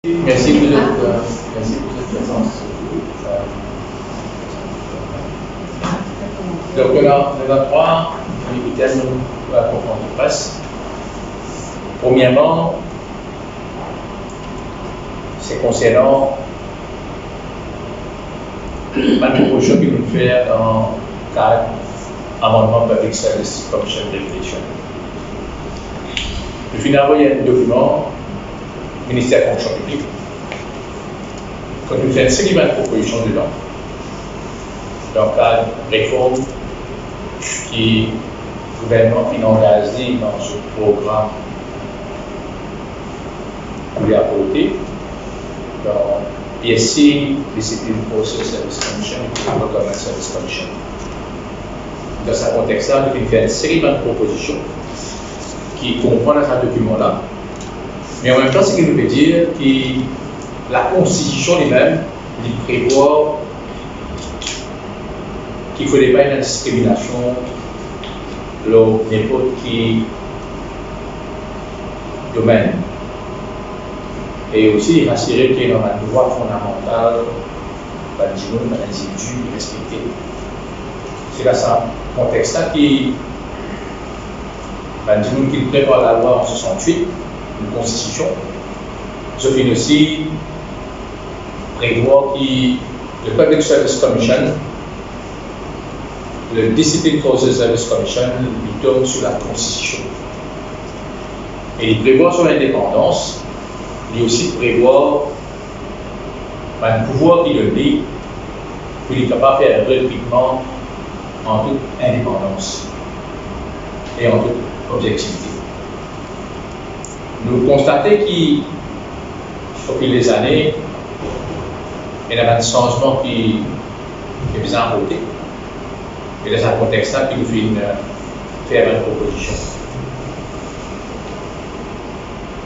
Merci merci pour cette présence. Donc, on a trois thèmes pour la conférence de presse. Premièrement, c'est concernant la proposition que nous faisons dans le cadre amendement Public Service Commission Regulation. Nous finalement, il y a un document ministère de la fonction publique. Quand nous faisons 50 propositions dedans, dans le cadre de réforme qui le gouvernement qui engage dans ce programme pour les apporter dans PSC, Discipline Process Service Commission et le Government Service Commission. Dans ce contexte-là, nous faisons une série de propositions qui comprennent dans ce document-là. Mais en même temps, ce qui nous veut dire que la Constitution elle-même prévoit qu'il ne faudrait pas une discrimination dans n'importe quel domaine. Et aussi rassurer qu'il y a un droit fondamental d'un individu respecté. C'est dans ce contexte-là qu'il prépare la loi en 68. Une constitution, ce qui aussi prévoit que le Public Service Commission, le Discipline Process Service Commission, lui tombe sur la constitution. Et il prévoit son indépendance, il aussi prévoit un pouvoir qui le dit, qu'il est capable de faire un recrutement en toute indépendance et en toute objectivité. Nous constatons qu'au fil des années, il y a un changement qui est bien apporté. Et dans un contexte-là, qui nous fait faire une proposition.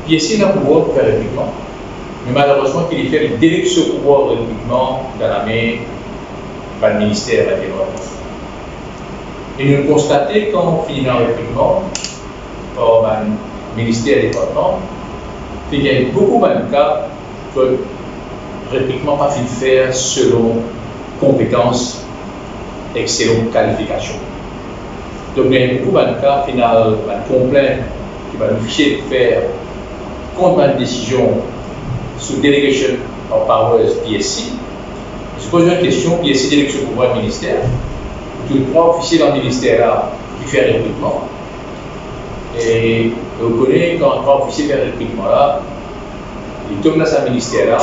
Puis ici, il y a un pouvoir pour faire le recrutement. Mais malheureusement, il fait délai ce pouvoir de recrutement dans la main du ministère de l'Environnement. Et nous constatons quand on finit un recrutement, par ministère et département, il y a beaucoup de cas que le recrutement pas fait faire selon compétences et selon qualification. Donc il y a beaucoup de cas final complet qui va nous ficher de faire contre une décision sous délégation of powers PSC. Je pose une question, PSC délègue ce pouvoir du ministère, tous les trois officiers dans le ministère là qui fait le recrutement. Et vous connaissez quand un officier fait le recrutement-là, il tombe dans ce ministère-là,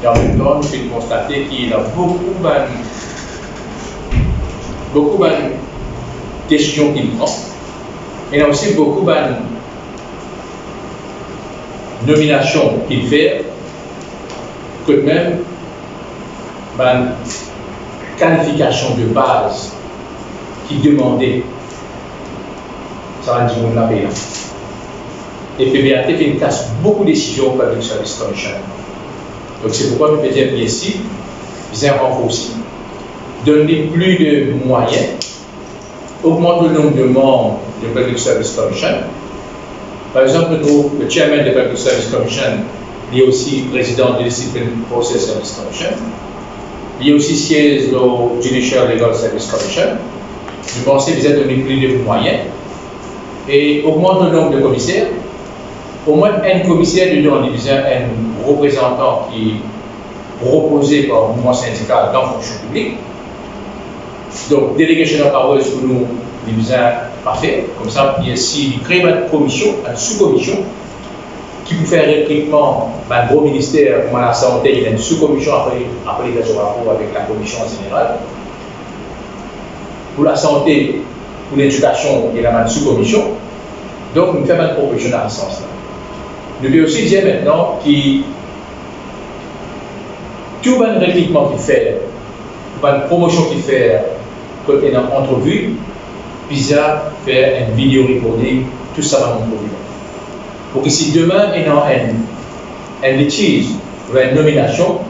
et en même temps, nous pouvons constater qu'il y a beaucoup de décisions qu'il prend. Et il y a aussi beaucoup de nominations qu'il fait, que même une qualification de base qui demandait. Ça va dire qu'on l'a payé. Et PBAT fait une casse beaucoup de décisions au Public Service Commission. Donc c'est pourquoi nous faisons bien ici, ils ont renforcé, donner plus de moyens, augmenter le nombre de membres du Public Service Commission. Par exemple, le chairman du Public Service Commission, il est aussi président du Discipline Process Service Commission. Il est aussi siège au Judicial Legal Service Commission. Je pense qu'ils ont donné plus de moyens. Et augmente le nombre de commissaires. Au moins un commissaire dedans, il y a un représentant qui est proposé par le mouvement syndical dans la fonction publique. Donc, délégation of powers pour nous, il y a parfait. Comme ça, il crée une commission, une sous-commission, qui peut faire un recrutement dans un gros ministère, comme la santé, il y a une sous-commission après les rapports avec la commission générale. Pour la santé, pour l'éducation, il y a une sous-commission. Donc, nous faisons une proposition dans ce sens-là. Nous devons aussi dire maintenant que tout le recrutement qu'il fait, tout une promotion qu'il fait, quand il est en entrevue, puis faire une vidéo recording, tout ça va nous produire. Pour que si demain il y a un litige ou une nomination,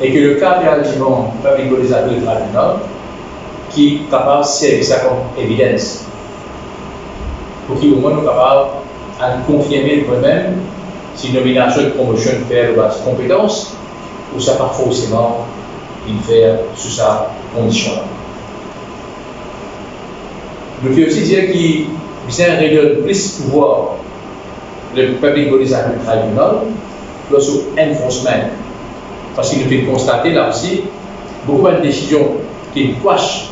et que le cas réellement public des adultes tribunal, qui est capable de servir ça comme évidence. Pour qu'au moins nous sommes capables de confirmer nous-mêmes si nomination et promotion fait de base compétence, ou ça pas forcément il fait sous sa condition-là. Je peux aussi dire qu'il redonne plus de pouvoir le Public Bodies Act Tribunal lorsque enforcement. Parce qu'il nous fait constater là aussi beaucoup de décisions qui quashent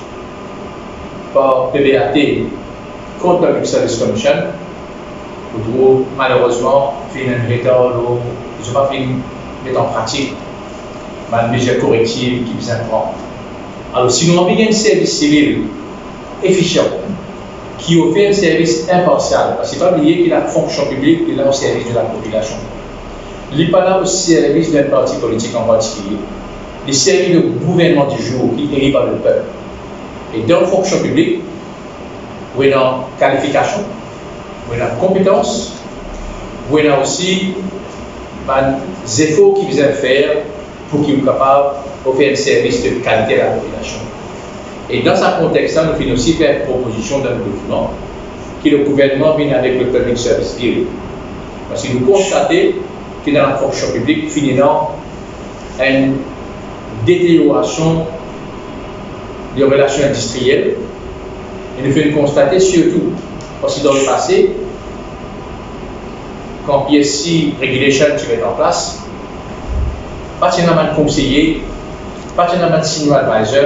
par PBAT contre Public Service Commission, ou malheureusement, fait un retard, ils n'ont pas fait mettre en pratique une mesure corrective qui vous apprend. Alors, si nous avons un service civil efficient, qui offre un service impartial, parce qu'il ne faut pas oublier qu'il a une fonction publique, il est au service de la population. Il n'est pas là au service d'un parti politique en particulier. Il service le gouvernement du jour qui est élu par le peuple. Et dans la fonction publique, vous avez une qualification, vous avez une compétence, vous avez aussi des efforts qui vous aiment faire pour qu'ils soient capables d'offrir un service de qualité à la population. Et dans ce contexte-là, nous finissons aussi faire une proposition d'un document que le gouvernement vient avec le Public Service Bill. Parce que nous constatons que dans la fonction publique, finalement, une détérioration des relations industrielles. Et nous faisons constater surtout, parce que dans le passé, quand PSC Regulation se met en place, pas de conseiller, pas de senior advisor,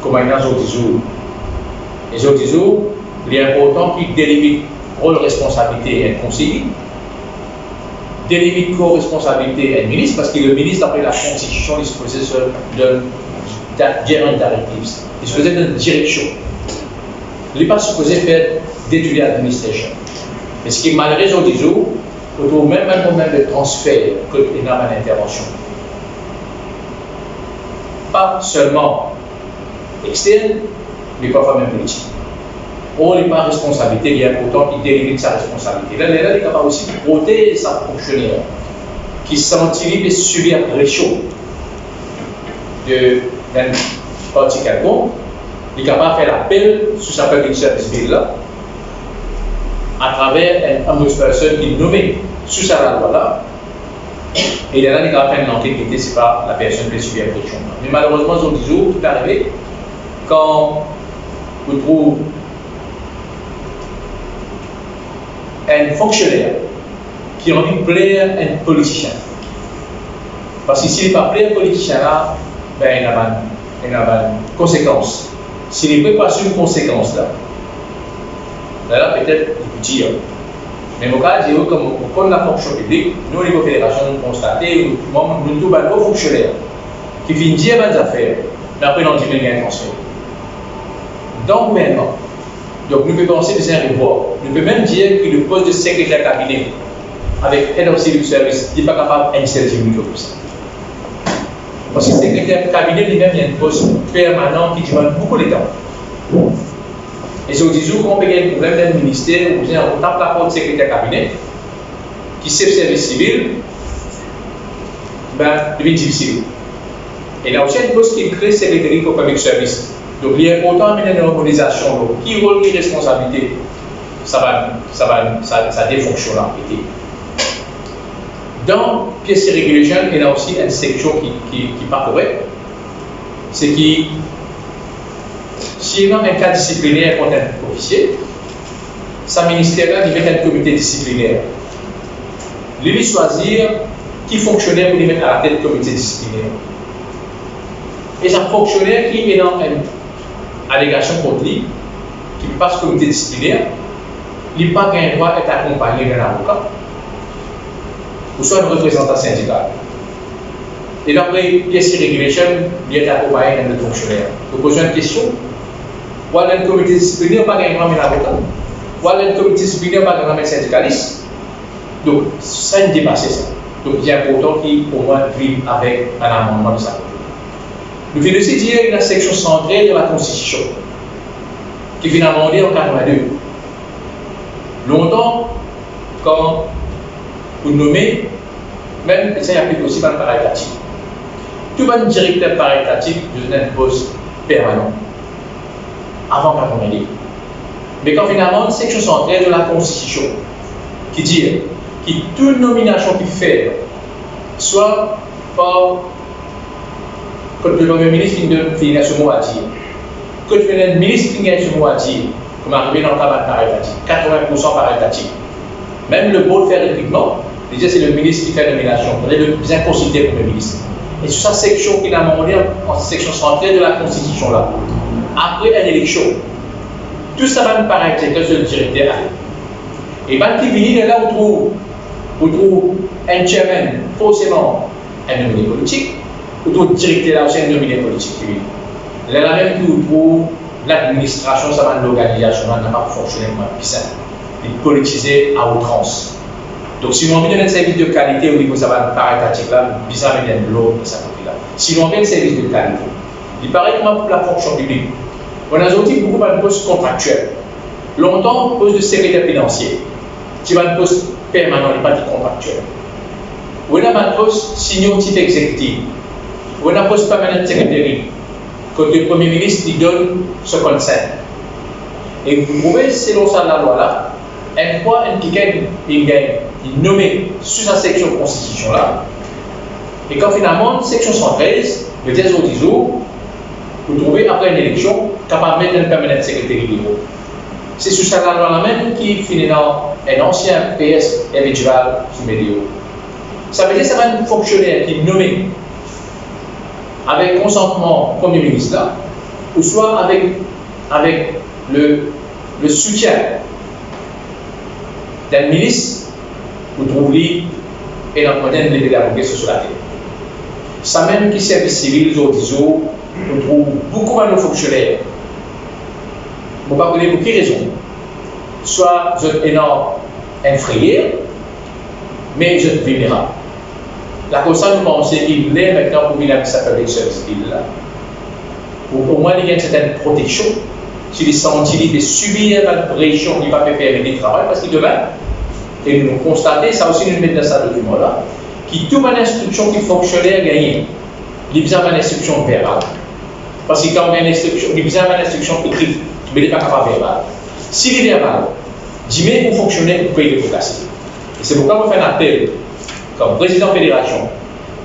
comme il y a aujourd'hui jours. Et aujourd'hui jours, il est important qu'il délimite rôle responsabilité et un conseiller, délimite co-responsabilité et un ministre, parce que le ministre, après la Constitution, il se posait sur de différentes directives. Il se faisait d'une direction. Il n'est pas supposé faire d'étudier l'administration. Mais ce qui est malgré aujourd'hui jours, on trouve même un moment de transfert que énorme d'intervention. Pas seulement externe, mais parfois même politique. On n'est pas responsabilité, il est important qu'il délimite sa responsabilité. Là, il est capable aussi de protéger sa fonctionnaire qui sentirait de subir la pression d'un parti quelconque. Il est capable de faire l'appel sur sa public service bill là à travers un autre personne qui est nommée sous sa loi là. Et il est là, il est capable de faire une enquête qui c'est pas la personne qui subit la pression. Mais malheureusement, ils ont dit tout est arrivé quand vous trouvez un fonctionnaire qui a envie de plaire un politicien. Parce que s'il n'est pas plaire un politicien là, ben, il y a une conséquence. S'il n'est pas sur une conséquence là, peut-être il peut dire. Mais au cas où, comme la fonction publique, nous, les fédérations, nous constatons, nous avons un fonctionnaire qui finit dire des affaires, mais après, on dit qu'il y a un transfert. Donc, maintenant, donc nous pouvons penser que c'est un revoir. Nous pouvons même dire que le poste de secrétaire cabinet avec Head of Civil Service n'est pas capable d'insérer comme ça. Parce que le secrétaire cabinet lui-même, il y a un poste permanent qui demande beaucoup de temps. Et si on dit qu'on peut gagner un problème d'un ministère, ou bien on tape la porte du secrétaire cabinet, qui sait le service civil, ben, devient difficile. Et là aussi, il y a une poste qui crée secrétaire pour public service. Donc, il est important de mener une organisation. Donc, qui rôle, qui responsabilité, ça défonctionne là. Dans PSC Regulation, il y a aussi une section qui n'est pas correcte. C'est que s'il y a un cas disciplinaire contre un officier, sa ministère-là, il met un comité disciplinaire. Lui choisir qui fonctionnaire pour lui mettre à la tête du comité disciplinaire. Et c'est un fonctionnaire qui est dans une allégation contre lui, qui passe au comité disciplinaire, il n'a pas un droit d'être accompagné d'un avocat, ou soit un représentant syndical. Et d'après PSC Regulation, il est accompagné d'un autre fonctionnaire. Vous posez une question, ou alors le comité disciplinaire n'a pas un droit d'un avocat, ou alors le comité disciplinaire n'a pas un droit d'un syndicaliste. Donc, ça ne dépasse ça. Donc, il est important qu'il au moins vive avec un amendement de ça. Nous venons aussi dire une section centrale de la Constitution, qui vient amender en 82. Longtemps, quand vous nommez, même ça y applique aussi dans le paritatif. Tout bon directeur paritatif devient un poste permanent, avant 82. Mais quand finalement, une section centrale de la Constitution, qui dit qui toute nomination qu'il fait, soit par quand le Premier ministre finit ce mot à dire, quand le ministre finit ce mot à dire, comme arrivé dans le travail paritatif, 80% paritatif, même le beau de faire l'équipement, déjà c'est le ministre qui fait la nomination, on est bien consulté le Premier ministre. Et sur sa section qu'il a demandé en section centrale de la Constitution là, après une élection, tout ça va me paraître que c'est le directeur. Et quand il vient là, on trouve un chairman, forcément un nominé politique, on trouve directeur là aussi un nominé politique. Là, même on trouve l'administration, ça va l'organisation, n'a pas fonctionné comme un puissant. Il est politisé à outrance. Donc, si on veut un service de qualité au niveau de sa paritative là, bizarre bien de l'autre de sa là. Si on veut un service de qualité, il paraît comment pour la fonction publique. On a aussi beaucoup de postes contractuels. Longtemps, poste de secrétaire financier. Tu vas un poste permanent, il n'est pas dit contractuel. On a un poste senior type exécutif. On a un poste permanent de secrétaire. Quand le Premier ministre il donne ce conseil. Et vous pouvez, selon ça, la loi là, une fois il est nommé sur sa section constitution là, et quand finalement, section 113, le 10 au 10 jours, vous trouvez après une élection, capable de mettre un permanent secrétaire libéraux. C'est sur cette loi-là même qui finit dans un ancien PS individuel sous médio. Ça veut dire que ça va être un fonctionnaire qui est nommé avec consentement du Premier ministre là, ou soit avec le soutien d'un ministre, vous trouvez et dans le modèle de pédagogie sur la terre. Ça même qui service civil, les autres jours, on trouve beaucoup de nos fonctionnaires. Je ne sais pas pour quelle raison. Soit vous êtes énorme infrayé, mais vous êtes vulnérable. La cause ça, nous pensons qu'il est maintenant pour qu'il s'appelle service civil là. Pour au moins il y a une certaine protection. Si les sentinelles de subir la pression qui va faire le travail, parce que demain, et nous constatons, ça aussi nous met dans ce document-là, qui toute une instruction qui fonctionnait à gagner. Il y a besoin d'une instruction verbale. Parce que quand on a une instruction, il y a besoin d'une instruction écrite, mais il n'est pas capable de verbal. Si il est verbal, dis-moi pour fonctionner, vous pouvez le casser. Et c'est pourquoi on fait un appel, comme président de la fédération,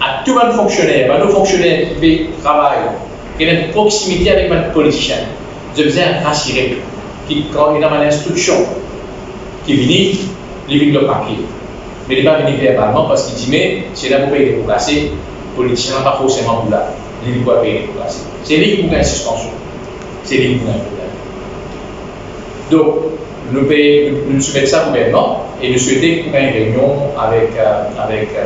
à tous les fonctionnaires, à nos fonctionnaires qui travaillent, qui ont une proximité avec les politiciens. Je besoin rassurer quand il y a une instruction qui vient, il vient le papier. Mais il n'est pas venu verbalement parce qu'il dit, mais c'est là pour payer les placer, les politiciens n'ont pas forcément pour là. Il doit payer les placer. C'est lui qui a une suspension. C'est lui qui a un problème. Donc, nous soumettons ça au gouvernement et nous souhaitons qu'il y ait une réunion avec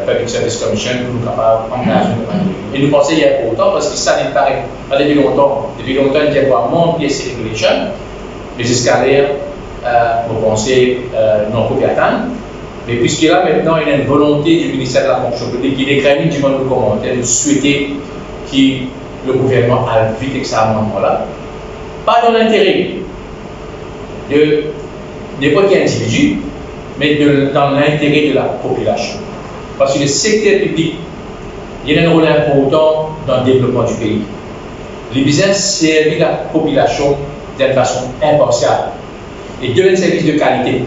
Public Service Commission pour nous capables d'engager une réunion. Et nous pensons qu'il y a autant parce que ça n'est pas depuis longtemps. Depuis longtemps, il y a vraiment pièce regulation, les escalaires, vous pensez, non pour atteindre. Mais puisque là, maintenant, il y a une volonté du ministère de la fonction publique, il est écrit du monde de commentaires, de souhaiter que le gouvernement a vite avec ça à un moment-là. Pas dans l'intérêt de n'importe quel individu, mais dans l'intérêt de la population. Parce que le secteur public, il y a un rôle important dans le développement du pays. Les business servent la population d'une façon impartiale et de un service de qualité.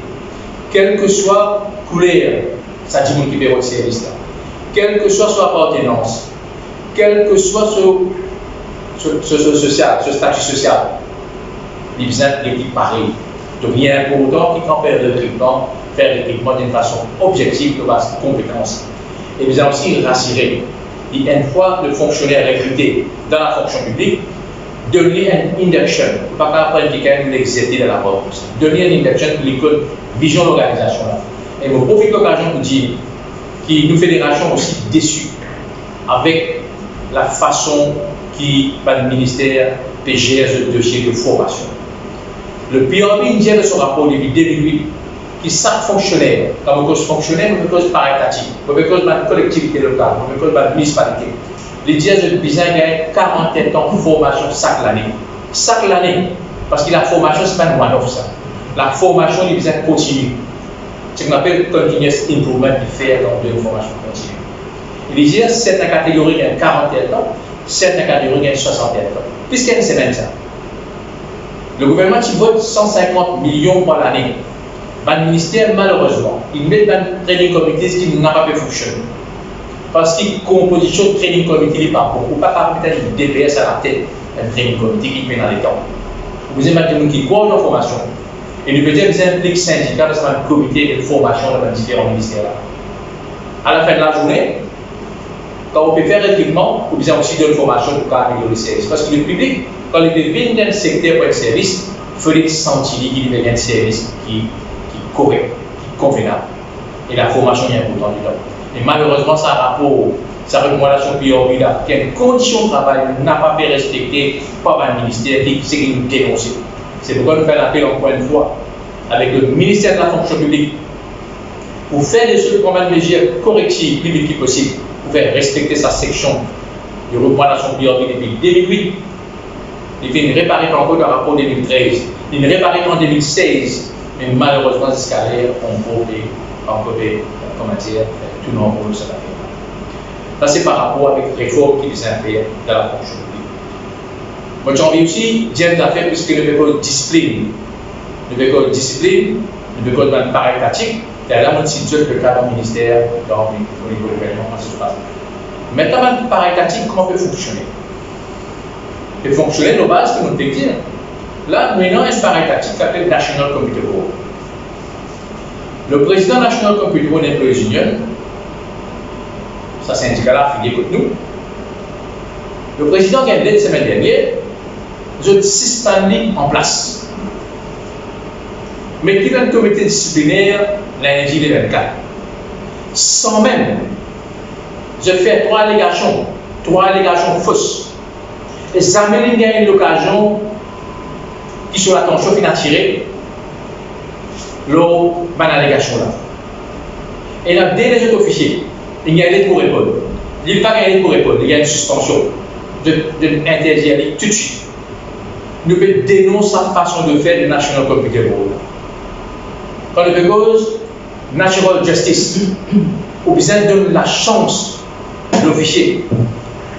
Quelle que soit la couleur, ça dit mon qui paie votre service là. Quelle que soit son appartenance, quel que soit ce statut social, les business est pareil. Donc il y a un important qui quand faire le recrutement d'une façon objective de base de compétences. Et nous allons aussi rassurer. Et une fois le fonctionnaire recruté dans la fonction publique, donner une induction, pas qu'après quelqu'un nous l'exercer dans la porte, donner une induction pour l'école vision de l'organisation. Et je profite de l'occasion pour dire que nous, fédération, aussi déçus avec la façon qui, par le ministère, gère ce dossier de formation. Le PRB dit de son rapport depuis 2008 que chaque fonctionnaire, comme cause fonctionnaire, comme cause paritative, comme cause de la collectivité locale, comme cause de la municipalité, les dièses de besoin gagnent 40 ans de formation chaque année. Chaque année, parce que la formation, ce n'est pas une one-off ça. La formation, il besoin continue. C'est ce qu'on appelle continuous improvement qui fait dans une formation continue. Les dièses, certaines catégories gagnent 40 ans, certaines catégories gagnent 60 ans. Puisqu'il y a une semaine ça. Le gouvernement qui vote 150 millions par l'année, le ministère, malheureusement, il met dans le training committee qui n'a pas pu fonctionner. Parce que la composition de training committee n'est pas beaucoup. Pas mettre un DPS à la tête d'un training committee qui met dans les temps. Vous avez des gens qui croient en formation. Et nous peut-être vous impliquez syndicats dans un comité de formation dans les différents ministères. À la fin de la journée, quand on peut faire recrutement, vous avez aussi de formation pour améliorer le service. Parce que le public, quand il vient d'un secteur pour un service, il faut sentir qu'il y a un service qui est correct, qui est convenable. Et la formation est importante dedans. Et malheureusement, ça a rapport, sa recommandation prioritaire là, qu'il y a une condition de travail n'a pas été respectée par le ministère qui nous dénonce. C'est pourquoi nous faisons appel encore une fois avec le ministère de la fonction publique pour faire des mesures correctives plus vite que possible, pour faire respecter sa section de recommandation prioritaire depuis 2008. Il fait une réparer encore dans le rapport 2013, une réparer en 2016, mais malheureusement, ces scalaires ont coupé, comment dire, tout le monde pour ça. Ça, c'est par rapport avec les réformes qui les impliquent dans la fonction publique. Moi, j'ai envie aussi de dire des affaires puisque le véhicule discipline. Le véhicule discipline, le véhicule paritatique, c'est là où on situe le cadre du ministère au niveau du gouvernement. Maintenant, le paritatique, comment peut fonctionner? Il peut fonctionner de base, comme on peut dire. Là, maintenant, un paritatique qui s'appelle National Computer Board. Le président National Computer Board Employees Union, ça syndicat-là affilié avec nous. Le président qui a été la semaine dernière, ils ont 6 standings en place. Mais qui va un comité disciplinaire lundi le 24. Sans même, je fais 3 allégations fausses. Et ça m'a gagné l'occasion qui sur l'attention qui n'a tiré l'eau allégation là. Et là, dès les autres officiers, il y a une pour répondre. Il n'y a pas une pour répondre, il y a une suspension de l'interdire tout de suite. Nous pouvons dénoncer sa façon de faire de National Computer Board. Quand le cause Natural Justice, on besoin de la chance de l'officier,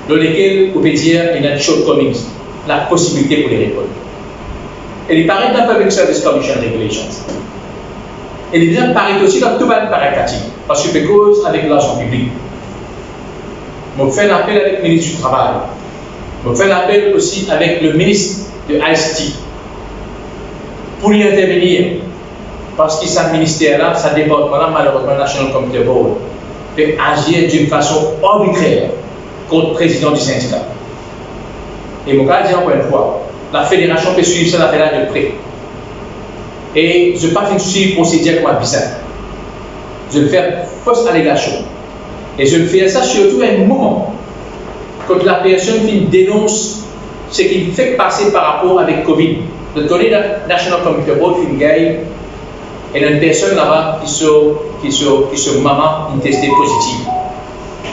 dans lequel on peut dire qu'il y a une shortcomings, la possibilité pour les répondre. Et il paraît dans Public Service Commission Regulations. Et il vient paraître aussi dans tout le monde paritatif, parce que cause avec l'argent public. On fait un appel avec le ministre du Travail. On fait un appel aussi avec le ministre de ICT pour y intervenir. Parce que ce ministère-là, ce département-là, malheureusement, National Computer Board, peut agir d'une façon arbitraire contre le président du syndicat. Et mon cas dit encore une fois, la fédération peut suivre cette affaire-là de près. Et je ne vais pas suivre le procédure comme bizarre. Je vais faire fausse allégation. Et je vais faire ça surtout à un moment, quand la personne qui dénonce ce qu'il fait passer par rapport avec Covid. De donner la National Computer Board qui gagne. Et il y a une personne là-bas qui se maman une testée positive.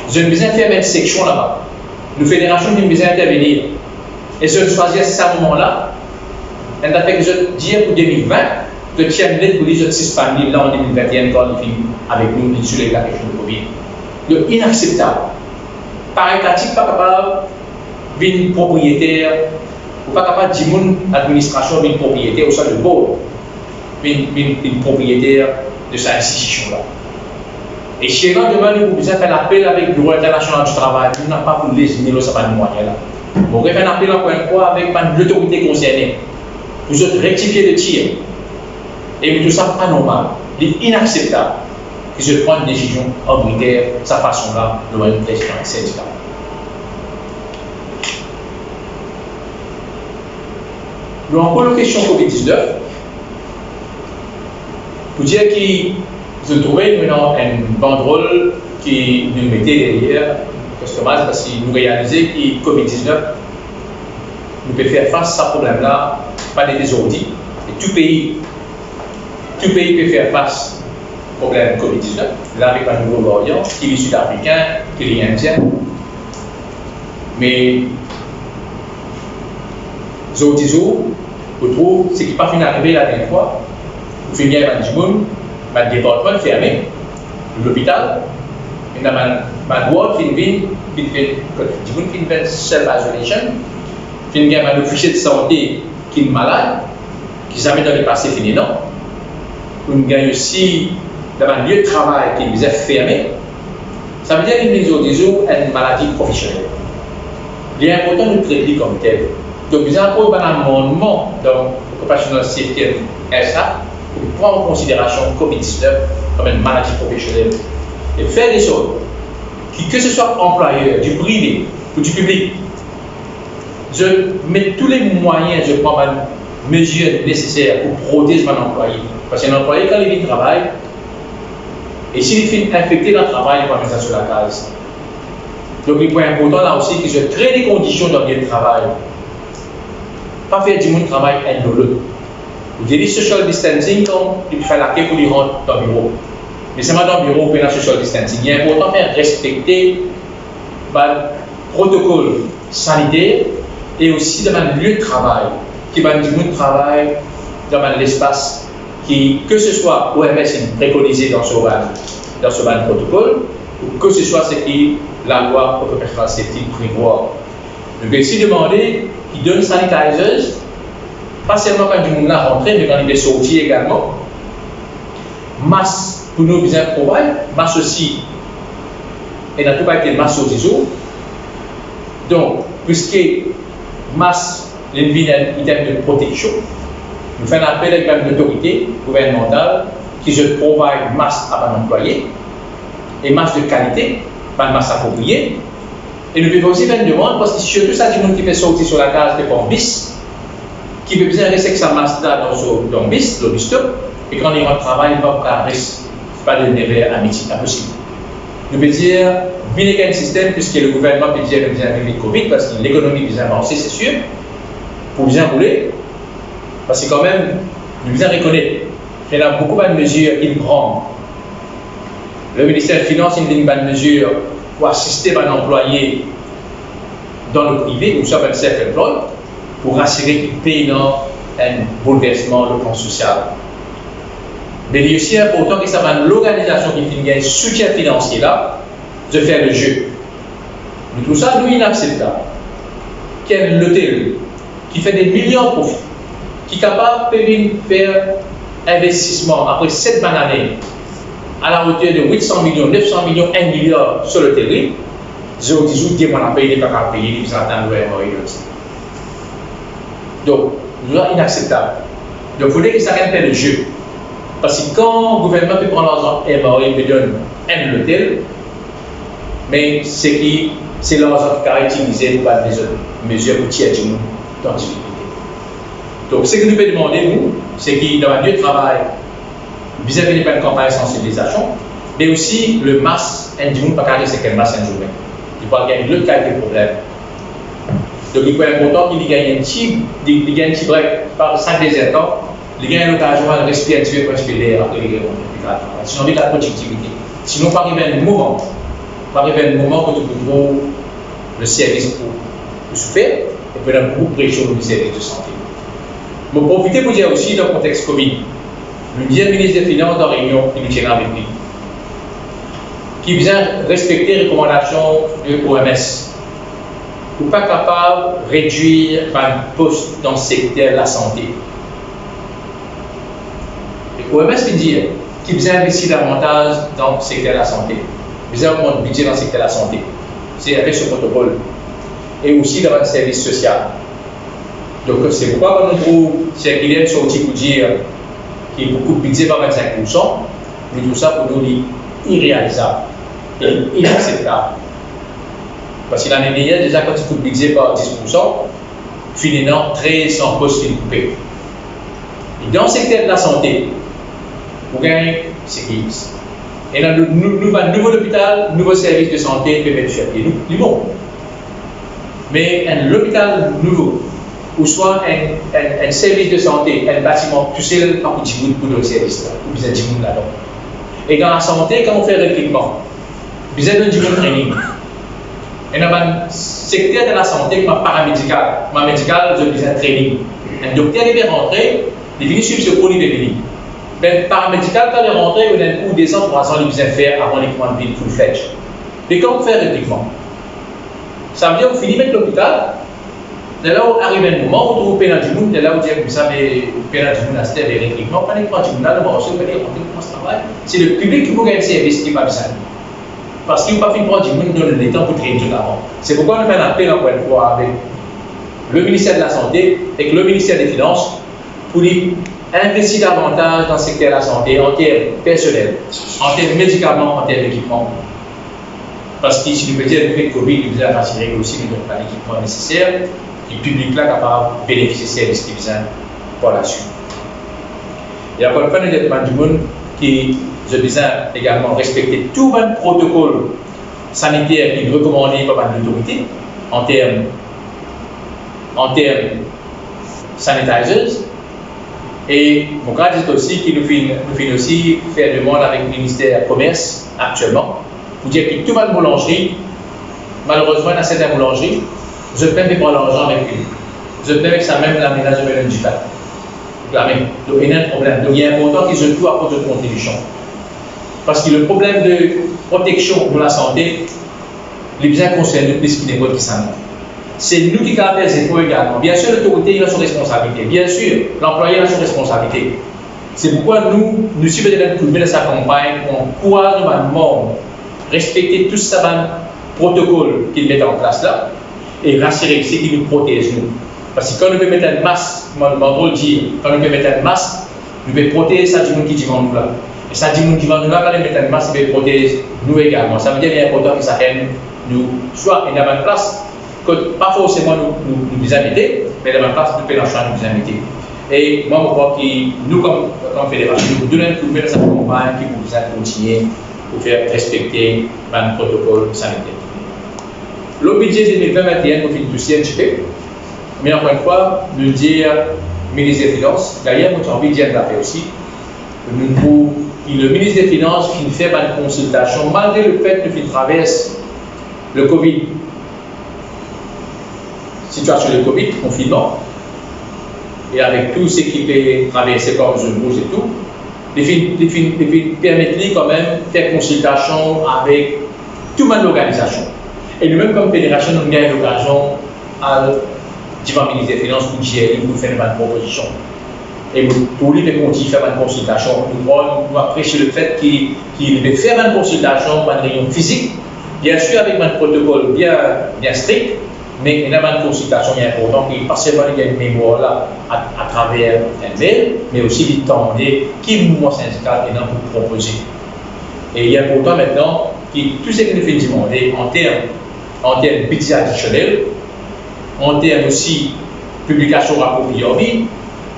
Je ne besoin faire une section là-bas. Nous, fédération, nous besoin intervenir. Et je choisis ce moment-là. Et d'après que je dis pour 2020, je tiens net pour les autres 6 familles là en 2021 quand ils finissent avec nous sur les cas de Covid. Donc, inacceptable. Paritatique, pas capable d'une propriétaire, ou pas capable d'une administration, d'une propriétaire au sein de board. Une propriétaire de cette institution-là. Et chez nous, demain, nous avons fait l'appel avec le Bureau international du travail. Nous n'avons pas pour les signer, ça pas de moyens là. Nous avons fait un appel encore une fois avec l'autorité concernée. Nous avons rectifié le tir. Et tout ça, pas normal. Il est inacceptable que je prenne une décision arbitraire de cette façon-là devant une président syndical. Nous avons encore une question COVID-19. Pour dire qu'ils ont trouvé maintenant une banderole qui nous mettait derrière, customise, parce qu'ils nous réalisaient que COVID-19 nous peut faire face à ce problème-là, pas des désordres. Et tout pays peut faire face au problème COVID-19. Là, avec un nouveau variant, qui est sud-africain, qui est indien. Mais, les autres jours, on trouve ce qui n'est pas fini d'arriver la dernière fois. Vous finissez avec le département fermé, l'hôpital, et dans ma ward, il y a une self-isolation, il y a un officier de santé qui est malade, qui jamais dans le passé fini, non. on gagne aussi dans un lieu de travail qui est fermé, ça veut dire qu'il y a une maladie professionnelle. Il est important de traiter comme tel. Donc, il y a un amendement dans Occupational Safety and SA pour prendre en considération COVID-19 comme une maladie professionnelle et faire des choses qui, que ce soit employeur, du privé ou du public, je mets tous les moyens, je prends mes mesures nécessaires pour protéger mon employé. Parce qu'un employé, quand il travaille, et s'il finit infecté dans le travail, il va mettre ça sur la case. Donc, il est important là aussi que je crée des conditions dans le travail. Pas faire du monde travail indolent. Vous avez dit social distancing quand il fait la queue pour lui rentrer dans le bureau. Mais c'est dans le bureau, on fait la social distancing. Il est important de respecter le protocole sanitaire et aussi dans un lieu de travail, qui va du monde travail dans l'espace qui, que ce soit OMS préconisé dans ce protocole, ou que ce soit ce qui la loi Occupational Safety prévoit. Donc, ici, demander qu'ils donnent sanitizers, pas seulement quand du monde là rentré, mais quand il est sorti également. Masque pour nos besoins provide, masque aussi, et n'a tout pas été masque aux ISO. Donc, puisque masque, les items de protection, nous faisons appel avec une autorité gouvernementale qui se provide masque à un employé et masque de qualité, pas de masque approprié. Et nous pouvons aussi faire une demande parce que surtout ça, du monde qui fait sortir sur la case de bon bis, qui veut bien rester avec sa masque là dans le bis, le stop, et quand il rentre au travail, il va pas risque, pas de nez amitié, impossible. Nous pouvons dire, bien qu'il y a un système, puisque le gouvernement peut dire qu'il y a un Covid, parce que l'économie est bien avancée, c'est sûr, pour bien rouler, parce que quand même, nous devons reconnaître qu'il y a beaucoup de mesures qu'il prend. Le ministère des Finances, il a une mesure pour assister un employé dans le privé, ou soit un self-employed, pour assurer qu'il paye dans un bouleversement le plan social. Mais il est aussi important que ça va l'organisation qui a un soutien financier là, de faire le jeu. Mais tout ça, nous, inacceptable. Quel l'hôtel qui fait des millions de profits, qui est capable de faire investissement après 7 bonnes années à la hauteur de 800 millions, 900 millions, 1 milliard sur le terrain, je vous dis, on a payé, des pas payé, ils attendent le MOI aussi. Donc, c'est inacceptable. Donc, il faudrait que ça reste le jeu. Parce que quand le gouvernement peut prendre l'argent MOI, il peut donner un l'hôtel, mais c'est l'argent qui est utilisé pour des mesures pour tirer du monde dans la difficulté. Donc, ce que nous pouvons demander, nous, c'est qu'il dans un lieu de travail, vis-à-vis de la campagne de sensibilisation, mais aussi le masque, un du monde, pas carré, c'est quel masque un jour. Il va gagner l'autre qualité de problème. Donc, il est important qu'il gagne un petit break par 5 ans, il gagne l'occasion de respirer un petit peu pour respirer l'air après les grands. Sinon, il y a la productivité. Sinon, pas arriver un moment, que tu peux trouver le service pour souffrir, et puis il y a beaucoup de pression au service de santé. Je vais profiter pour dire aussi dans le contexte Covid, le ministre des Finances dans la réunion qui nous tient avec lui, qui vient respecter les recommandations de l'OMS, ou pas capable de réduire un poste dans le secteur de la santé. L'OMS veut dire qu'il vient investir davantage dans le secteur de la santé. Il vient augmenter le budget dans le secteur de la santé. C'est avec ce protocole. Et aussi dans le service social. Donc, c'est pourquoi on trouve circulaire sorti pour dire qu'il y a beaucoup de budget par 25%, mais tout ça pour nous est irréalisable et inacceptable. Parce que l'année dernière, déjà, quand il faut le budget par 10%, finalement, 1300 postes qui sont coupés. Et dans le secteur de la santé, vous gagnez, c'est 15. Et dans le nouveau hôpital, nouveau service de santé, peut mettre sur pied. Nous, bon. Mais un hôpital nouveau, ou soit un service de santé, un bâtiment, tu sais, pas pour 10 pour notre service là, ou bien 10 là-dedans. Et dans la santé, quand on fait le recrutement, vous avez un 10 training. Et dans le secteur de la santé, comme paramédical, médical, je besoin de training. Un docteur il est rentré, il vient suivre ce cours, il est venu. Mais paramédical, quand il est rentré, il y a un cours des ans, 3 ans, il besoin de faire avant l'équipement de ville full-fledged. Et quand on fait le recrutement, ça veut dire qu'on finit avec l'hôpital, De là où arrive un moment où tu es dans du monde, de là où tu dis que ça, mais tu es dans du monde à ce terme, électriquement, pas les du monde là, le marché, on peut dire, on fait travail. C'est le public qui vous gagne le service qui n'est pas besoin. Parce qu'il ne faut pas finir du monde dans le temps pour traiter tout avant. C'est pourquoi nous faisons un appel encore une fois avec le ministère de la Santé et le ministère des Finances pour investir davantage dans le secteur de la santé en termes personnels, en termes de médicaments, en termes d'équipement. Parce que si nous faisons le Covid, nous devons assurer aussi nous n'avons pas l'équipement nécessaire et le public là capable de bénéficier de services qui besoin pour la suite. Et encore une fois, nous devons du monde qui ont besoin également respecter tout le protocole sanitaire qui est recommandé par l'autorité en termes sanitizers. Et mon cas dit aussi qu'il nous fait aussi faire demande avec le ministère du Commerce actuellement pour dire que tout le boulangerie, malheureusement dans certaines boulangeries, je peux même prendre l'argent avec lui. Je peux avec ça même l'aménagement du cas. Donc il y a un problème. Donc il est important qu'ils aient tout à cause de contribution. Parce que le problème de protection de la santé, les biens concernés plus qu'il n'est pas qui s'en a. C'est nous qui gardons les efforts également. Bien sûr, l'autorité a son responsabilité. Bien sûr, l'employé a son responsabilité. C'est pourquoi nous suivons les coups de sa campagne, on encourage le monde respecter tout ce protocole qu'ils mettent en place là et rassurer ceux qui nous protègent nous. Parce que quand nous pouvons mettre un masque, quand nous pouvons mettre un masque, nous pouvons protéger ça du monde qui dit nous là. Et ça dit nous qui va nous là, quand nous mettons un masque, nous pouvons protéger nous également. Ça veut dire qu'il est important que ça aide nous, soit il y a une place, pas forcément nous habiter, mais dans la place, nous pouvons nous habiter. Et moi, je crois que nous, comme fédération, nous donnons un coup de main à cette campagne qui vous a continué pour faire respecter le protocole sanitaire. Le budget 2021, nous finissons aussi un petit peu. Mais encore une fois, nous dire, ministre des Finances, d'ailleurs, nous avons envie de dire aussi, le ministre des Finances qui fait une consultation, malgré le fait qu'il traverse le Covid, situation de Covid, confinement, et avec tout ce qui peut traverser par le zone rouge et tout, il permet quand même de faire consultation avec toute l'organisation. Et nous-mêmes, comme fédération, nous avons l'occasion à le ministre des Finances pour gérer, pour faire une proposition. Et pour lui, de continuer à faire une consultation. Nous apprécions le fait qu'il veut faire une consultation, une réunion physique, bien sûr avec un protocole bien strict, mais il y a une consultation qui est importante, et pas seulement il y a une mémoire là à travers un mail, mais aussi il tend qui est le mouvement syndical est là pour proposer. Et il est important maintenant que tout ce qui nous fait demander en termes de budget additionnel, en termes aussi de publication appropriée,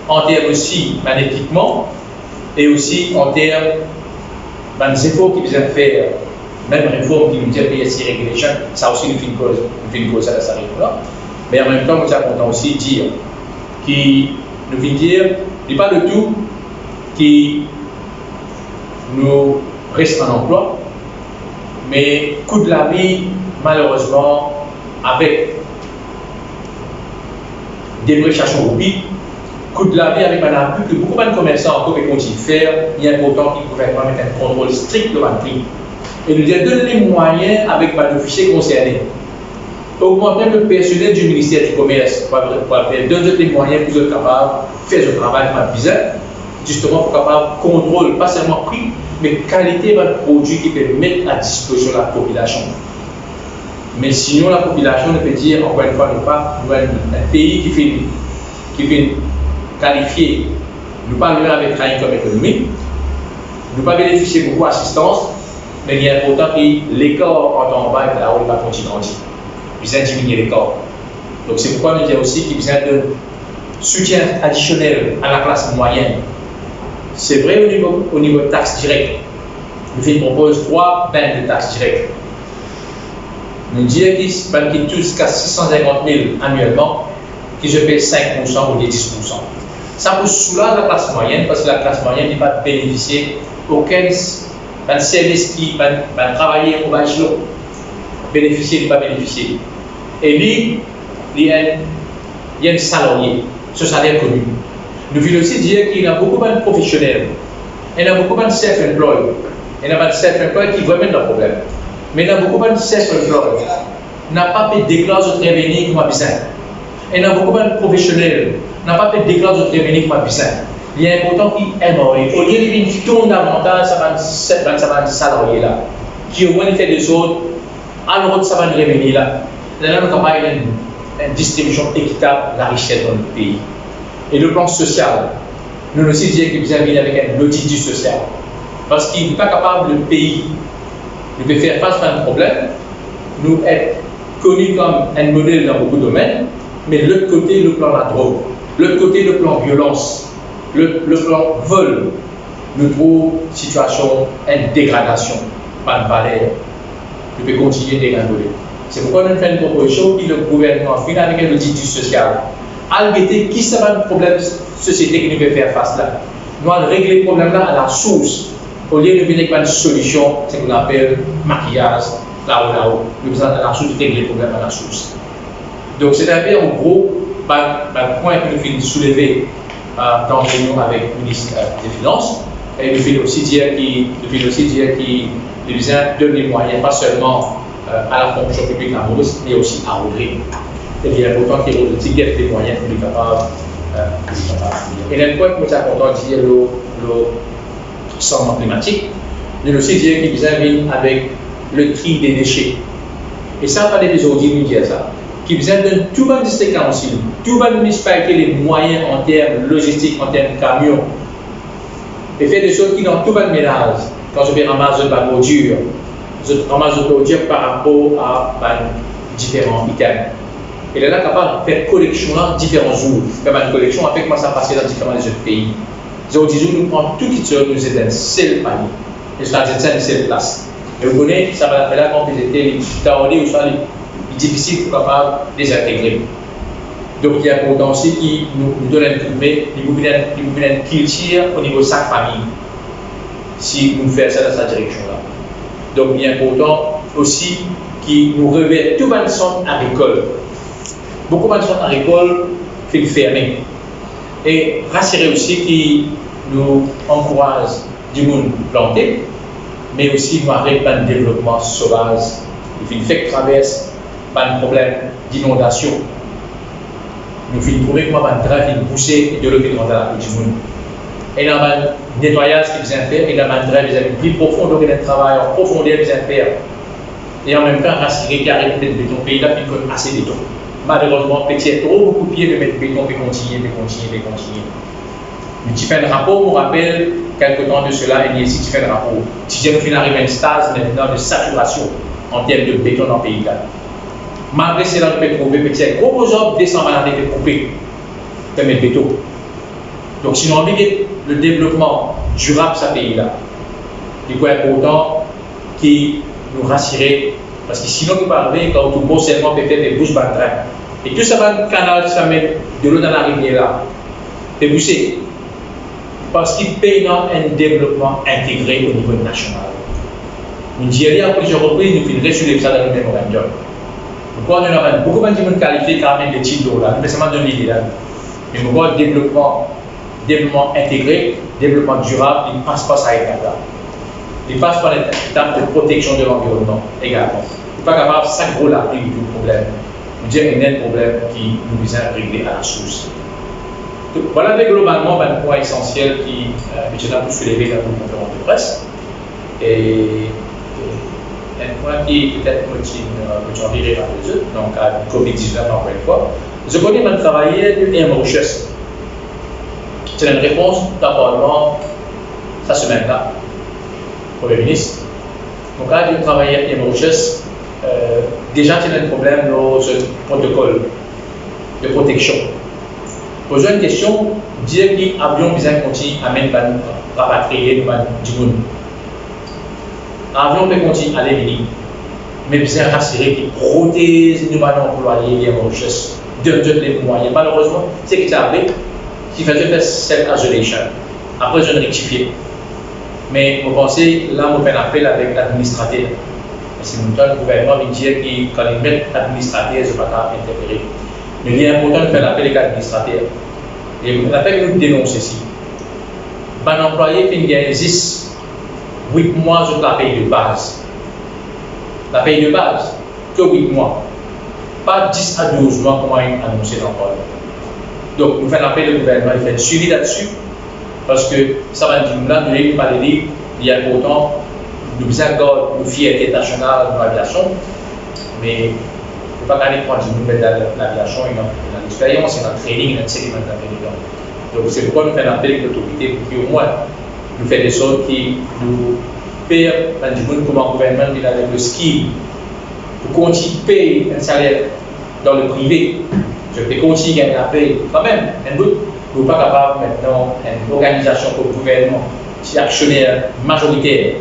en termes aussi d'équipement, et aussi en termes des efforts qu'ils viennent faire. Même réforme qui nous dit PSC Regulation, ça aussi nous fait une cause à sa réforme. Mais en même temps, nous avons aussi dire qui nous fait dire, il n'est pas de tout qui nous reste en emploi, mais coût de la vie, malheureusement, avec débréchation au pic, coût de la vie avec un appui que beaucoup de commerçants encore continuent de faire, il est important qu'il gouvernement mette un contrôle strict de la prix. Et nous donner les moyens avec les officiers concernés. Augmenter le personnel du ministère du Commerce pour donner les moyens pour être capable de faire ce travail bizarre, justement pour capable de contrôler pas seulement prix, mais qualité de produit qui peut mettre à disposition de la population. Mais sinon, la population ne peut dire, encore une fois, nous un pays qui fait qualifié, nous ne parlons pas avec rien comme économie, nous ne pas bénéficier de beaucoup d'assistance. Mais il est important que l'écart entre en bas et là où il va continuer à grandir. Il besoin de diminuer l'écart. Donc c'est pourquoi nous disons aussi qu'il y a besoin de soutien additionnel à la classe moyenne. C'est vrai au niveau de taxes directes. Nous propose 3 bandes de taxes directes. Nous disons qu'ils touchent jusqu'à 650 000 annuellement, qu'ils se paient 5% ou 10%. Ça peut soulager la classe moyenne parce que la classe moyenne n'est pas bénéficier aucun service qui va travailler au bachelor, bénéficier ou pas bénéficier. Et lui, il y a un salarié, ce salaire connu. Nous voulons aussi dire qu'il y a beaucoup de professionnels, il y a beaucoup de self-employed, il y a des self-employed qui voient même le problème. Mais il y a beaucoup de self-employed qui n'ont pas pu déclarer de revenus comme besoin. Et dans beaucoup de professionnels, on n'a pas fait de déclaration de revenus comme un il est important qu'il ait mori. Au lieu de tourner davantage, ça va être salarié là. Qui au moins fait des autres, alors ça va nous revenir là. Là, nous avons une distribution équitable de la richesse dans notre pays. Et le plan social, nous aussi disons qu'il vient avec un audit du social. Parce qu'il n'est pas capable, le pays, de faire face à un problème, nous être connus comme un modèle dans beaucoup de domaines, mais de l'autre côté, le plan la drogue, de l'autre côté, le plan violence, le plan vol, nous trouvons situation, une dégradation, pas de valeur. Nous pouvons continuer à dégringoler. C'est pourquoi nous faisons une proposition que le gouvernement fait avec un audit social. Alberté, qui sera le problème de société que nous devons faire face là? Nous allons régler le problème là à la source. Au lieu de venir avec une solution, c'est ce qu'on appelle maquillage, là-haut. Nous allons à la source de régler le problème à la source. Donc c'est un peu en gros le point que nous finissons de soulever dans la réunion avec le ministre des Finances. Et nous finissons aussi dire qu'il donne les moyens, pas seulement à la fonction publique à Maurice, mais aussi à Audrey. Et il est important qu'il y ait des moyens pour les capables. Et le point que nous sommes contents de dire, le changement climatique, nous aussi dire qu'il vient avec le tri des déchets. Et ça, pas des audits nous dire ça. Qui vient de tout le district council, tout le municipalité les moyens en termes logistiques, en termes de camions. Et faire des choses qui dans tout le ménage, quand je vais ramasser de la bordure, je ramasse de bordure par rapport à différents items. Et là, capable de faire collection dans différents jours. Faire une collection avec moi, ça passe dans différents autres pays. Nous disons, nous prenons tout qui nous aide un seul panier. Et je dis, c'est une seule place. Et vous connaissez, ça va faire la complexité, les ou soit difficile pour capable de les intégrer. Donc, il y a important aussi qui nous donne un coup de main, il vous donne une culture au niveau de sa famille, si nous faisons ça dans cette direction-là. Donc, il est important aussi qui nous revêt tout le centre agricole. Beaucoup de centres agricoles sont fermés. Et rassurer aussi qui nous encourage du monde planter, mais aussi nous arrête pas le développement sauvage. Il fait que traverse pas de problème d'inondation. Nous finissons trouver comment on va pousser et développer dans la du monde. Et dans le nettoyage qu'ils vient faire, et dans le travail plus profond, donc il y a un travail en profondeur qu'ils vient faire. Et en même temps, rassurer qu'il y a arrêté de béton. Le pays là, il faut assez de béton. Malheureusement, peut-être trop beaucoup de pieds de mettre béton, puis continuer. Mais tu fais un rapport, on rappelle, quelque temps de cela, et si tu fais un rapport, si tu viens d'arriver à une stase maintenant de saturation en termes de béton dans le pays là. Malgré cela, on peut trouver peut-être gros arbres descendent à la coupés, pour mettre béton. Donc, si on a envie le développement durable de ce pays-là, il faut être important qui nous rassurer, parce que sinon, vous parlez quand tout beau seulement peut-être des bouches de train. Et tout ça va dans le canal, ça met de l'eau dans la rivière là. C'est poussé. Parce qu'il paye un développement intégré au niveau national. Nous disons à plusieurs reprises, nous finirons sur ça dans le mémorandum. Pourquoi nous avons beaucoup de gens qualifiés quand même des titres d'eau là, nous faisons de l'idée là. Mais nous avons développement intégré, développement durable, il ne passe pas ça étape là. Il passe par l'étape de protection de l'environnement également. Il n'est pas capable de s'aggro-lapper du problème. Nous disons qu'il y a un problème qui nous vise à régler à la source. Donc, voilà globalement un point essentiel qui est un peu soulevé dans la conférence de presse. Et un point qui peut-être que j'en dirai par les autres, donc à COVID-19 encore une fois. Je connais mon travail de Mauritius. C'est une réponse d'abord cette semaine-là. Premier ministre. Donc là, je travaille avec Mauritius. Déjà, il y a un problème dans ce protocole de protection. Poser une question, dire que l'avion besoin de continuer à même rapatrier du monde. L'avion peut continuer à aller venir, mais besoin de rassurer qu'il protège nous employés les Mauritius de tous les moyens. Malheureusement, c'est ce qui est arrivé, qui faisait faire self-isolation. Après, je l'ai rectifié. Mais vous pensez, là, on fait un appel avec l'administrateur. Parce que le gouvernement vient dire que quand il met l'administrateur, je ne vais pas interférer. Mais il est important de faire l'appel avec l'administrateur. Et l'appel nous dénonce ici. Un employé qui existe 8 mois sur la paye de base. La paye de base, que 8 mois. pas 10 à 12 mois comment il a annoncé l'emploi. Donc, nous faisons appel au gouvernement, il fait un suivi là-dessus, parce que ça va dire, là, nous n'avons pas dit, il y a pourtant, nous avons une fierté nationale dans l'aviation, mais il ne faut pas gagner quand nous mettons dans l'aviation, il y a l'expérience, il y a le training, il y a le sédiment d'américain. Donc, c'est pourquoi nous faisons appel à l'autorité pour qu'au moins, nous faisons des choses qui nous payent, comment le gouvernement il a avec le skill, pour continuer à payer un salaire dans le privé. Je peux continuer à gagner la paye quand même. Nous ne sommes pas capables maintenant, une organisation comme le gouvernement, qui est actionnaire majoritaire,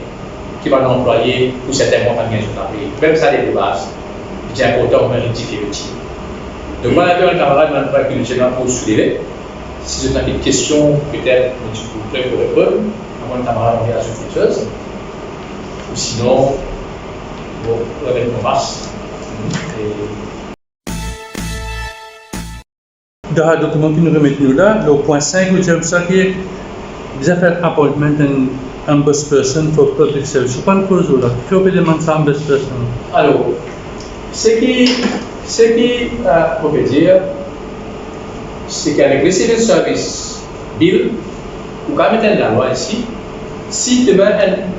qui va l'employer pour certains montants de gains sur la paye. Même ça, de base, c'est important de rectifier le tir. Donc, moi, un camarade que le général pour soulever. Si vous avez des questions, peut-être, je suis prêt pour répondre. À mon camarade, on verra sur quelque chose. Ou sinon, bon, on va mettre en masse. Dans le document qui nous remet nous là, le point 5, nous disons ça qui est des affaires appointment and boss person for public service. Je ne sais pas cause là. Qui fait demander ça en boss person? Alors, ce qui on peut dire, c'est qu'avec le civil service bill, ou quand même la loi ici, si demain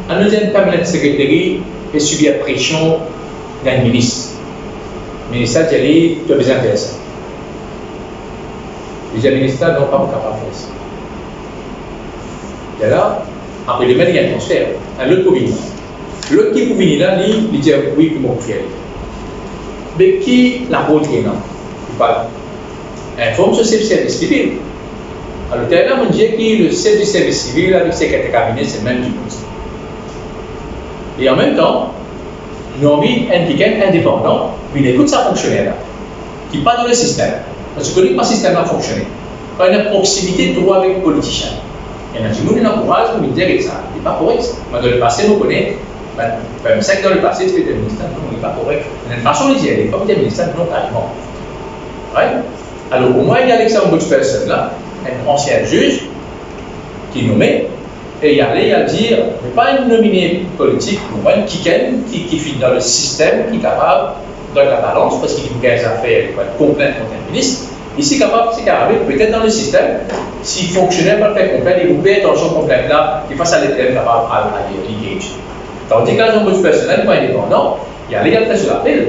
un deuxième cabinet de secrétaire est subi la pression d'un ministre, le ministère de l'État, tu as besoin de faire ça. Les ministères n'ont pas capable de faire ça. Et là, après demain, il y a un transfert. Un autre pour venir. L'autre qui pour venir là, il dit oui, puis mon frère. Mais qui l'a montré là? Il parle. Informe sur le service civil. Alors, là, on dit que le chef du service civil avec le secrétaire cabinet, c'est le même du conseil. Et en même temps, nous avons mis un ticket indépendant, mais il écoute sa fonctionnaire là, qui n'est pas dans le système. Parce que le système a fonctionné. Quand il y a une proximité de droit avec les politiciens, il y a des gens qui encouragent pour me dire que ça n'est pas correct. Mais dans le passé, vous connaissez, même ça que dans le passé, c'était des ministères qui n'est pas correct. Il y a une façon de dire, il n'y a pas des ministères non carrément. Ouais? Alors, au moins, il y a Alexandre Bouche-Personne là, un ancien juge qui est nommé, et il y a dire, mais pas un nominé politique, mais un qui finit dans le système, qui est capable de la balance, parce qu'il y a des affaires, il va être complainte contre un ministre. Ici, capable, c'est carré, peut-être dans le système, si le fonctionnaire va faire complainte, il vous paye attention complainte là, il fasse à l'éternel capable à l'engage. Tandis que l'agent personnel, pas indépendant, il y a l'égalité sur la pile.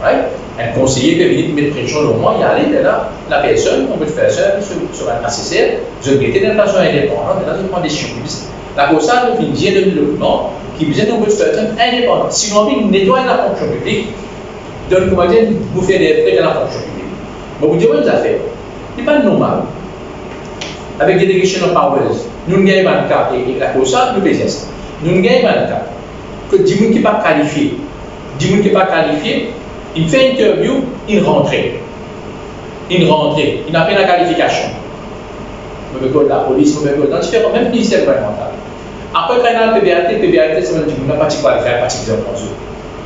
Right? Un conseiller peut venir mettre pression au moins, il y a allé là, la personne, on peut faire ça sur un nécessaire, je vais d'une façon indépendante, dans une condition. La cause ça, nous finissons de développement qui besoin d'une personne indépendante. Si on veut nettoyer la fonction publique, donc comment dire, vous faites des frais dans la fonction publique. Mais vous dites, oui, ça fait. Ce n'est pas normal. Avec des delegation of powers, nous ne gagnons pas de cas, et la cause ça, nous faisons ça. Nous ne gagnons pas de cas. Que 10 personnes qui ne sont pas qualifiées, 10 personnes qui ne sont pas qualifiées, il fait une interview, il rentre. Il n'a pas la qualification. Je me la police, je me dans différents, même ministère gouvernemental. Après, quand il y a un PBAT, ça veut dire qu'il n'a pas de qualification, pas de qualification.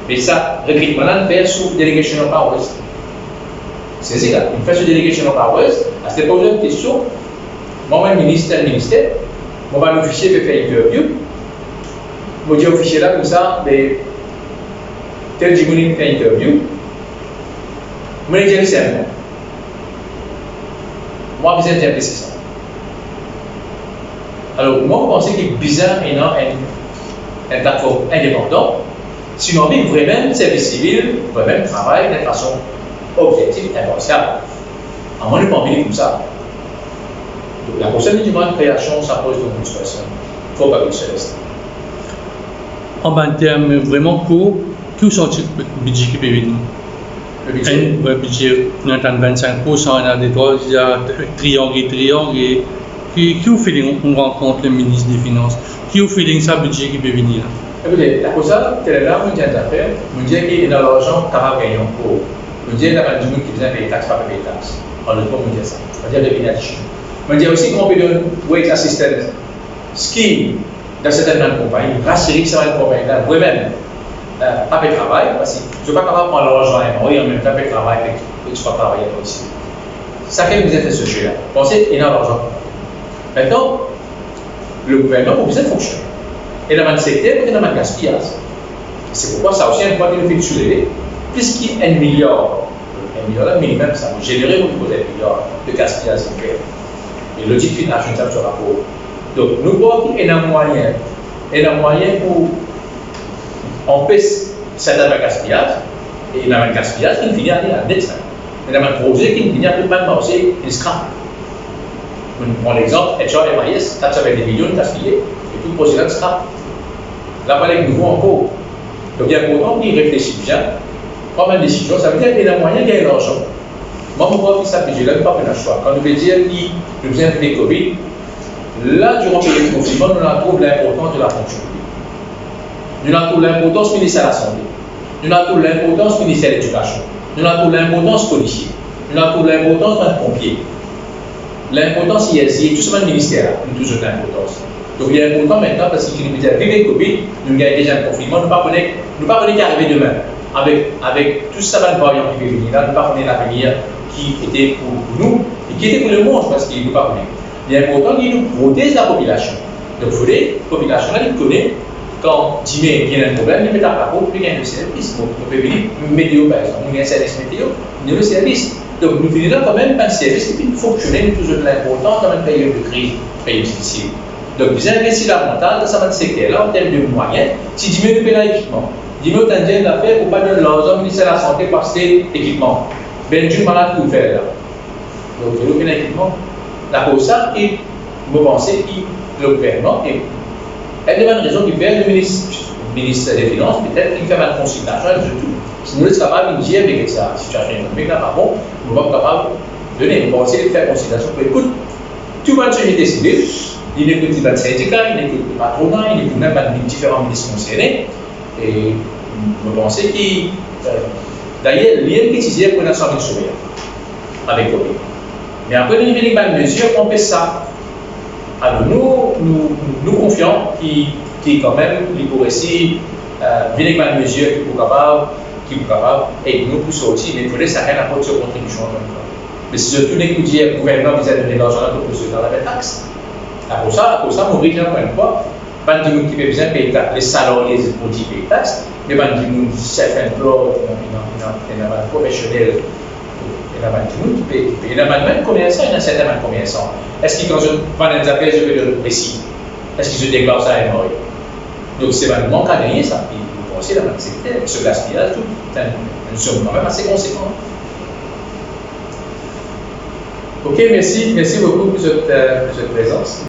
Mais ça, le recrutement, on fait sous delegation of powers. C'est ça, il fait sous delegation of powers. À cette poser une question, moi, le ministère, moi, l'officier peut faire une interview. Je dis au officier là, comme ça, mais tel Jimouni fait une interview. Je vais dire seulement. Moi, je vais interpréter ça. Alors, moi, je pense qu'il est bizarre et non un plateforme indépendant. Si on a vraiment le service civil, vraiment travailler de façon objective et impartiale. À moi, je n'ai pas envie comme ça. Donc, la prochaine demande de création, ça pose de beaucoup de personnes. Il ne faut pas que ce reste. En termes vraiment courts, tout sorti le budget qui peut venir. Le budget, on a 25%, on a des droits, il y a triangle. Qui vous fait on rencontre le ministre des Finances? Qui vous fait ça budget qui peut venir? Écoutez, la chose c'est là, on dit d'affaires, on dit qu'il y a de l'argent capable de gagner en cours. On dit qu'il y a des gens qui viennent payer taxes, pas payer taxes. On ne peut pas dire ça. On dit qu'il y a des gens. On dit aussi qu'on peut donner wage assistance scheme dans certaines compagnies, rassurer que ça va être une compagnie là, vous-même, pas de travail, parce que je ne suis pas capable de prendre l'argent et en même temps de travail et tu vas travailler aussi. Ça fait que vous êtes ce sujet-là. Pensez qu'il y a l'argent. Maintenant, le gouvernement a besoin de fonctionner. Et dans le secteur, il y a un gaspillage. C'est pourquoi ça aussi, un point de vue soulevé, puisqu'il y a 1 milliard 1 milliard minimum, ça va générer au niveau des milliards de gaspillage interne. Et l'audit financier sur ce rapport. Donc, nous voyons qu'il y a un moyen pour empêcher cet gaspillage, et il y a un gaspillage qui finit à net. Il y a un projet qui finit à pas marcher, il scrap. Mon exemple, HR et Maïs, 420 millions de gaspillés, et tout le projet là scrap. Là, il y a un nouveau encore. Donc, il y a important qu'il réfléchisse bien, prendre une décision, ça veut dire qu'il y a un moyen de gagner de l'argent. Moi, je vois que ça budget là, nous pas le choix. Quand nous veut dire qu'il nous vient de la Covid, là, durant le confinement, nous trouvons l'importance de la fonction publique. Nous trouvons l'importance du ministère de la Santé. Nous trouvons l'importance du ministère de l'Éducation. Nous trouvons l'importance policier. Nous trouvons l'importance des pompiers. L'importance ISI, tout ce ministère, nous toujours l'importance. Donc, il est important maintenant parce qu'il nous dit avec le Covid, nous avons déjà un confinement, nous ne pouvons pas connaître qui arrive demain. Avec tout ça, va variant qui peut venir là, nous ne pouvons pas connaître l'avenir qui était pour nous et qui était pour le monde parce qu'il ne nous pas connaître. Il est important qu'il nous protège la population. Donc, il faut que la population connaisse quand il y a un problème, il met à la porte, il y a un service. Donc, on peut venir météo par exemple, il y a un service météo, il y a un service. Donc, nous venons quand même un service qui peut fonctionner, nous toujours l'important dans une période de crise, période difficile. Donc, vous investissez davantage dans ce secteur-là en termes de moyens, si diminuez l'équipement. Diminuez un d'affaires pour pas donner l'argent au ministère de la Santé pour acheter l'équipement. Ben, du malade pour faire là. Donc, vous avez l'équipement. La cause ça, et vous pensez que le gouvernement, et elle a une raison qui fait le ministre des Finances, peut-être qu'il fait une consultation de tout. Si nous sommes capables de dire avec sa situation économique, là, par contre, nous ne sommes pas capables de donner. Nous pensons faire une consultation pour écouter tout le monde se décider. Il écoute les syndicats, il écoute le patronat, il écoute même les différents ministres concernés. Et je pense qu'il d'ailleurs, il y a une précision pour la santé surveillance avec COVID. Mais après, il y a une mesure, on fait ça. Alors, nous confions qu'il quand même, il pourrait essayer venir avec une mesure qui est capable, et nous pour sortir, mais il faudrait que ça ait apporté sa contribution en même temps. Mais si je tourne et que le gouvernement vous a donné l'argent pour se faire la taxe, pour ça, on règle encore une fois, pas de gens qui peuvent bien payer les salariés pour payer les taxes, mais pas de gens self-employed, professionnels, il y a des gens qui payent. Il y a même commerçants, il y a certains commerçants. Est-ce qu'ils, quand je vends des affaires, je vais le précis? Est-ce qu'ils se déclarent ça à moi? Donc c'est vraiment qu'à gagner ça. Vous pensez, dans le secteur, ce gaspillage, c'est une somme quand même assez conséquente. Ok, merci beaucoup pour cette présence.